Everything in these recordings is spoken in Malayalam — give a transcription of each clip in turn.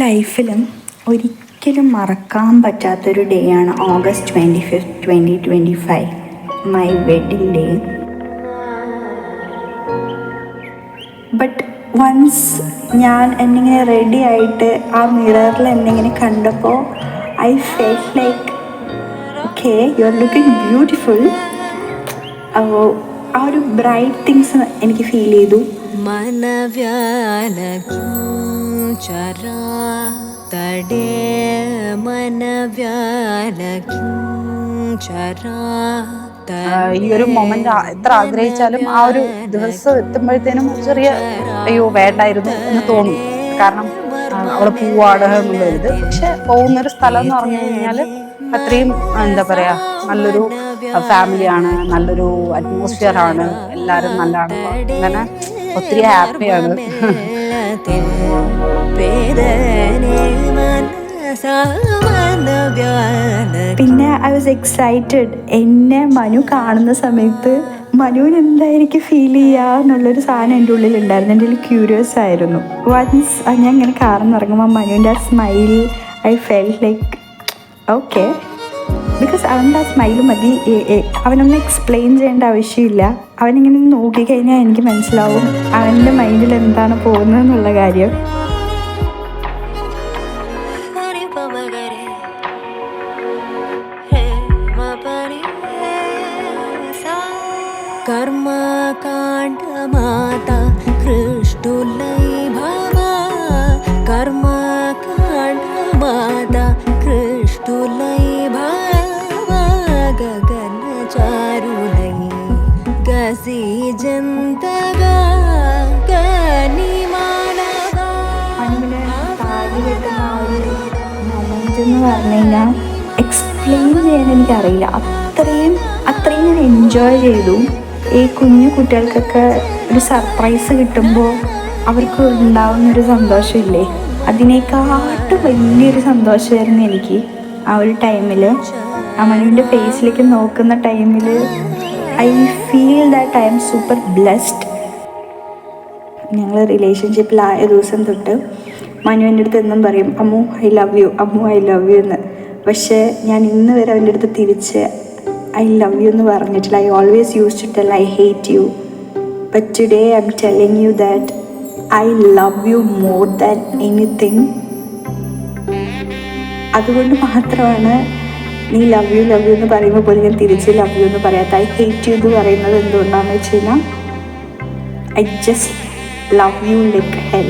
ലൈഫിലും ഒരിക്കലും മറക്കാൻ പറ്റാത്തൊരു ഡേ ആണ് August 25th 2025, my wedding day. But once ഞാൻ എന്നിങ്ങനെ റെഡി ആയിട്ട് ആ മിററിൽ എന്നിങ്ങനെ കണ്ടപ്പോൾ I felt like okay, you are looking beautiful. അപ്പോൾ ആ ഒരു ബ്രൈറ്റ് തിങ്സ് എനിക്ക് ഫീൽ ചെയ്തു. ഈ ഒരു മൊമെന്റ് എത്ര ആഗ്രഹിച്ചാലും ആ ഒരു ദിവസം എത്തുമ്പോഴത്തേനും ചെറിയ അയ്യോ വേണ്ടായിരുന്നു എന്ന് തോന്നും. കാരണം അവള് പോവാണ് എന്നുള്ളത്. പക്ഷെ പോകുന്നൊരു സ്ഥലം എന്ന് പറഞ്ഞു കഴിഞ്ഞാൽ അത്രയും എന്താ പറയാ, നല്ലൊരു ഫാമിലിയാണ്, നല്ലൊരു അറ്റ്മോസ്ഫിയർ ആണ്, എല്ലാവരും നല്ലതാണ്. അങ്ങനെ ഒത്തിരി ഹാപ്പിയാണ്. പിന്നെ ഐ വാസ് എക്സൈറ്റഡ്. എന്നെ മനു കാണുന്ന സമയത്ത് മനുവിന് എന്തായിരിക്കും ഫീൽ ചെയ്യുക എന്നുള്ളൊരു സാധനം എൻ്റെ ഉള്ളിൽ ഉണ്ടായിരുന്നു. എൻ്റെ ഉള്ളിൽ ക്യൂരിയസ് ആയിരുന്നു. വൺസ് ഞാൻ ഇങ്ങനെ കാറിൽ നിന്ന് ഇറങ്ങുമ്പോൾ മനുവിൻ്റെ ആ smile I felt like okay, because അവൻ്റെ ആ സ്മൈൽ മതി. അവനൊന്നും എക്സ്പ്ലെയിൻ ചെയ്യേണ്ട ആവശ്യമില്ല. അവനിങ്ങനെ നോക്കിക്കഴിഞ്ഞാൽ എനിക്ക് മനസ്സിലാവും അവൻ്റെ മൈൻഡിൽ എന്താണ് പോകുന്നത് എന്നുള്ള കാര്യം. कर्मकाण्ड माता कृष्टुलै भवा, कर्मकाण्ड माता कृष्टुलै भवा, गगन चारुलै गसी जन्तगा गनिमानगा. എന്ന് പറഞ്ഞു കഴിഞ്ഞാൽ എക്സ്പ്ലെയിൻ ചെയ്യാൻ എനിക്കറിയില്ല. അത്രയും ഞാൻ എൻജോയ് ചെയ്തു. ഈ കുഞ്ഞു കുട്ടികൾക്കൊക്കെ ഒരു സർപ്രൈസ് കിട്ടുമ്പോൾ അവർക്ക് ഉണ്ടാവുന്നൊരു സന്തോഷമില്ലേ, അതിനേക്കാട്ടും വലിയൊരു സന്തോഷമായിരുന്നു എനിക്ക് ആ ഒരു ടൈമിൽ. മനുവിൻ്റെ ഫേസിലേക്ക് നോക്കുന്ന ടൈമിൽ I feel that I M super blessed. ഞങ്ങൾ റിലേഷൻഷിപ്പിലായ ദിവസം തൊട്ട് മനുവിൻ്റെ അടുത്ത് എന്നും പറയും Ammu I love U, Ammu I love you എന്ന്. പക്ഷേ ഞാൻ ഇന്ന് വരെ അവൻ്റെ അടുത്ത് തിരിച്ച് ഐ ലവ് യു എന്ന് പറഞ്ഞിട്ടില്ല. I always use to tell I hate you. But today I am telling you that I love you more than anything. അതുകൊണ്ട് മാത്രമാണ് നീ ലവ് യു എന്ന് പറയുമ്പോൾ പോലും ഞാൻ തിരിച്ച് ലവ് യു എന്ന് പറയാത്ത. ഐ ഹേറ്റ് യു എന്ന് പറയുന്നത് എന്തുകൊണ്ടാണെന്ന് വെച്ച് കഴിഞ്ഞാൽ I just love you like hell.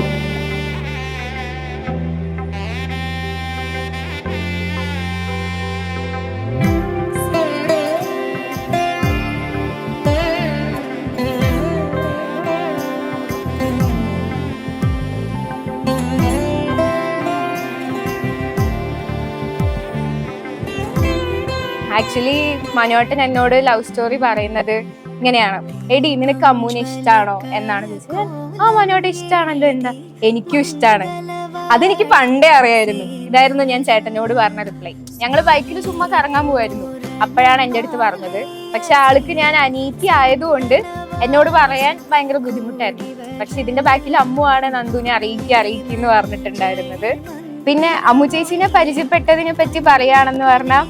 Actually മനുവേട്ടൻ എന്നോട് ലവ് സ്റ്റോറി പറയുന്നത് ഇങ്ങനെയാണ്, എടി നിനക്ക് അമ്മൂനെ ഇഷ്ടമാണോ എന്നാണ് ചോദിച്ചത്. ആ മനുവേട്ടൻ ഇഷ്ടമാണല്ലോ, എന്താ എനിക്കും ഇഷ്ടമാണ്. അതെനിക്ക് പണ്ടേ അറിയായിരുന്നു. ഇതായിരുന്നു ഞാൻ ചേട്ടനോട് പറഞ്ഞ റിപ്ലൈ. ഞങ്ങൾ ബൈക്കിൽ ചുമ്മാ കറങ്ങാൻ പോവായിരുന്നു. അപ്പോഴാണ് എൻ്റെ അടുത്ത് പറഞ്ഞത്. പക്ഷെ ആൾക്ക് ഞാൻ അനീതി ആയതുകൊണ്ട് എന്നോട് പറയാൻ ഭയങ്കര ബുദ്ധിമുട്ടായിരുന്നു. പക്ഷെ ഇതിന്റെ ബാക്കിൽ അമ്മുവാണ് നന്ദുവിനെ അറിയിക്കുന്നു പറഞ്ഞിട്ടുണ്ടായിരുന്നത്. പിന്നെ അമ്മു ചേച്ചിനെ പരിചയപ്പെട്ടതിനെ പറ്റി പറയുകയാണെന്ന് പറഞ്ഞാൽ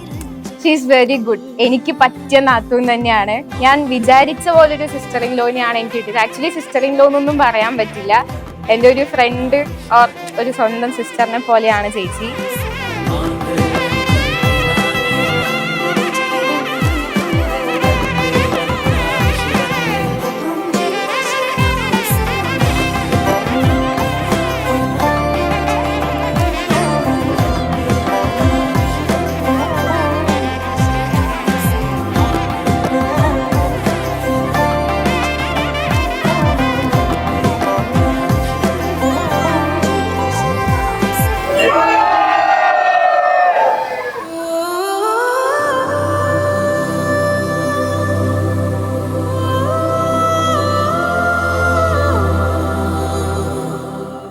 ഷീസ് വെരി ഗുഡ്. എനിക്ക് പറ്റിയ നാത്തൂൻ തന്നെയാണ്. ഞാൻ വിചാരിച്ച പോലൊരു സിസ്റ്റർ ഇൻ ലോനെയാണ് എനിക്ക് കിട്ടിയത്. ആക്ച്വലി സിസ്റ്റർ ഇൻ ലോ എന്നൊന്നും പറയാൻ പറ്റില്ല. എൻ്റെ ഒരു ഫ്രണ്ട് ഓർ ഒരു സ്വന്തം സിസ്റ്ററിനെ പോലെയാണ് ചേച്ചി.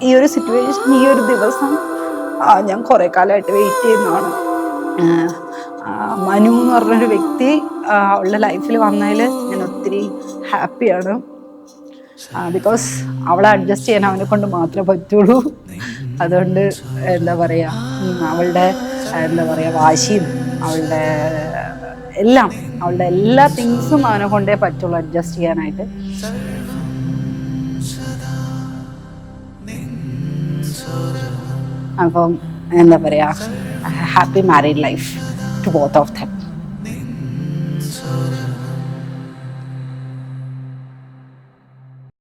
ഈ ഒരു സിറ്റുവേഷൻ, ഈ ഒരു ദിവസം ഞാൻ കുറേ കാലമായിട്ട് വെയിറ്റ് ചെയ്യുന്നതാണ്. മനു എന്ന് പറഞ്ഞൊരു വ്യക്തി അവളുടെ ലൈഫിൽ വന്നതിൽ ഞാൻ ഒത്തിരി ഹാപ്പിയാണ്. ബിക്കോസ് അവളെ അഡ്ജസ്റ്റ് ചെയ്യാൻ അവനെ കൊണ്ട് മാത്രമേ പറ്റുള്ളൂ. അതുകൊണ്ട് എന്താ പറയുക, അവളുടെ എന്താ പറയുക വാശിയും അവളുടെ എല്ലാം, അവളുടെ എല്ലാ തിങ്സും അവനെ കൊണ്ടേ പറ്റുള്ളൂ അഡ്ജസ്റ്റ് ചെയ്യാനായിട്ട്. അപ്പം എന്താ പറയുക, happy married life to both of dum.